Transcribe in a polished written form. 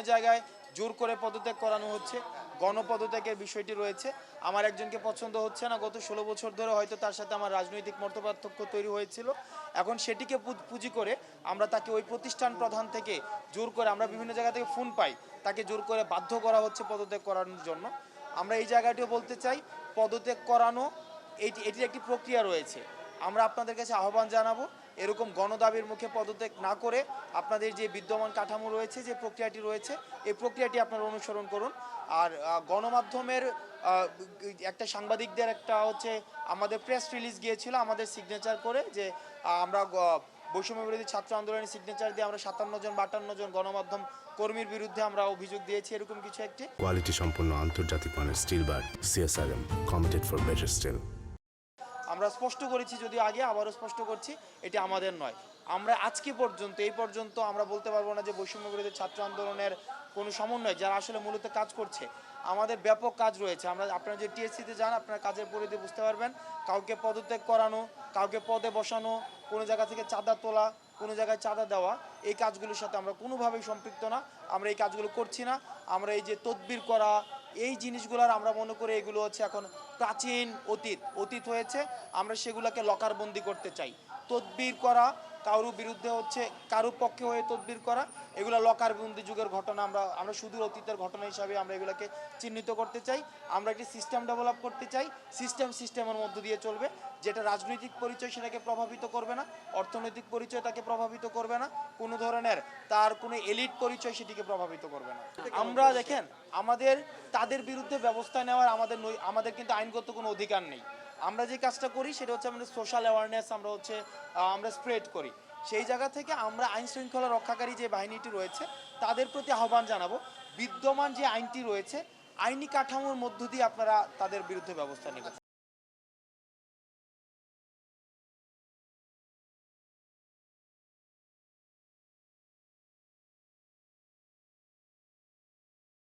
জায়গায় জোর করে পদত্যাগ করানো হচ্ছে, গণপদত্যাগের বিষয়টি রয়েছে। আমার একজনকে পছন্দ হচ্ছে না, গত 16 বছর ধরে হয়তো তার সাথে আমার রাজনৈতিক মতপার্থক্য তৈরি হয়েছিল। এখন সেটিকে পুঁজি করে আমরা তাকে ওই প্রতিষ্ঠান প্রধান থেকে জোর করে, আমরা বিভিন্ন জায়গা থেকে ফোন পাই, তাকে জোর করে বাধ্য করা হচ্ছে পদত্যাগ করানোর জন্য। আমরা এই জায়গাটিও বলতে চাই, পদত্যাগ করানো এটির একটি প্রক্রিয়া রয়েছে। আমরা আপনাদের কাছে আহ্বান জানাবো, এরকম গণদাবির মুখে পদত্যাগ না করে আপনাদের যে বিদ্যমান কাঠামো রয়েছে, যে প্রক্রিয়াটি রয়েছে, এই প্রক্রিয়াটি আপনারা অনুসরণ করুন। আর গণমাধ্যমের একটা সাংবাদিকদের একটা হচ্ছে আমাদের প্রেস রিলিজ গিয়েছিল আমাদের সিগনেচার করে, যে আমরা বৈষম্য বিরোধী ছাত্র আন্দোলনের সিগনেচার দিয়ে আমরা 57 জন বা 58 জন গণমাধ্যম কর্মীর বিরুদ্ধে আমরা অভিযোগ দিয়েছি, এরকম কিছু একটি। কোয়ালিটি সম্পন্ন আন্তর্জাতিক মানের still bar CSRM, committed for better still. আমরা স্পষ্ট করেছি, যদি আগে আবারও স্পষ্ট করছি, এটি আমাদের নয়। আমরা আজকে পর্যন্ত, এই পর্যন্ত আমরা বলতে পারবো না যে বৈষম্য বিরোধী ছাত্র আন্দোলনের কোনো সমন্বয় যারা আসলে মূলত কাজ করছে। আমাদের ব্যাপক কাজ রয়েছে। আপনারা যে টিএসসিতে যান, আপনারা কাজের পরিধি বুঝতে পারবেন। কাউকে পদত্যাগ করানো, কাউকে পদে বসানো, কোনো জায়গা থেকে চাঁদা তোলা, কোনো জায়গায় চাঁদা দেওয়া, এই কাজগুলোর সাথে আমরা কোনোভাবেই সম্পৃক্ত না। আমরা এই কাজগুলো করছি না। আমরা এই যে তদবির করা, এই জিনিসগুলোর আমরা মনে করি এগুলো হচ্ছে এখন প্রাচীন অতীত হয়েছে। আমরা সেগুলোকে লকারবন্দি করতে চাই। তদবির করা, কারোর বিরুদ্ধে হচ্ছে কারোর পক্ষে হয়ে তদবির করা, এগুলো লকারবন্দি যুগের ঘটনা। আমরা সুদূর অতীতের ঘটনা হিসাবে আমরা এগুলোকে চিহ্নিত করতে চাই। আমরা একটি সিস্টেম ডেভেলপ করতে চাই। সিস্টেমের মধ্য দিয়ে চলবে, যেটা রাজনৈতিক পরিচয় সেটাকে প্রভাবিত করবে না, অর্থনৈতিক পরিচয় তাকে প্রভাবিত করবে না, কোনো ধরনের তার কোনো এলিট পরিচয় সেটিকে প্রভাবিত করবে না। আমরা দেখেন, আমাদের তাদের বিরুদ্ধে ব্যবস্থা নেওয়ার আমাদের কিন্তু আইনগত কোনো অধিকার নেই। আমরা যে কাজটা করি সেটা হচ্ছে আমাদের সোশ্যাল অ্যাওয়ারনেস আমরা স্প্রেড করি। সেই জায়গা থেকে আমরা আইন শৃঙ্খলা রক্ষাকারী যে বাহিনীটি রয়েছে তাদের প্রতি আহ্বান জানাবো, বিদ্যমান যে আইনটি রয়েছে আইনি কাঠামোর মধ্য দিয়ে আপনারা তাদের বিরুদ্ধে ব্যবস্থা নেবেন।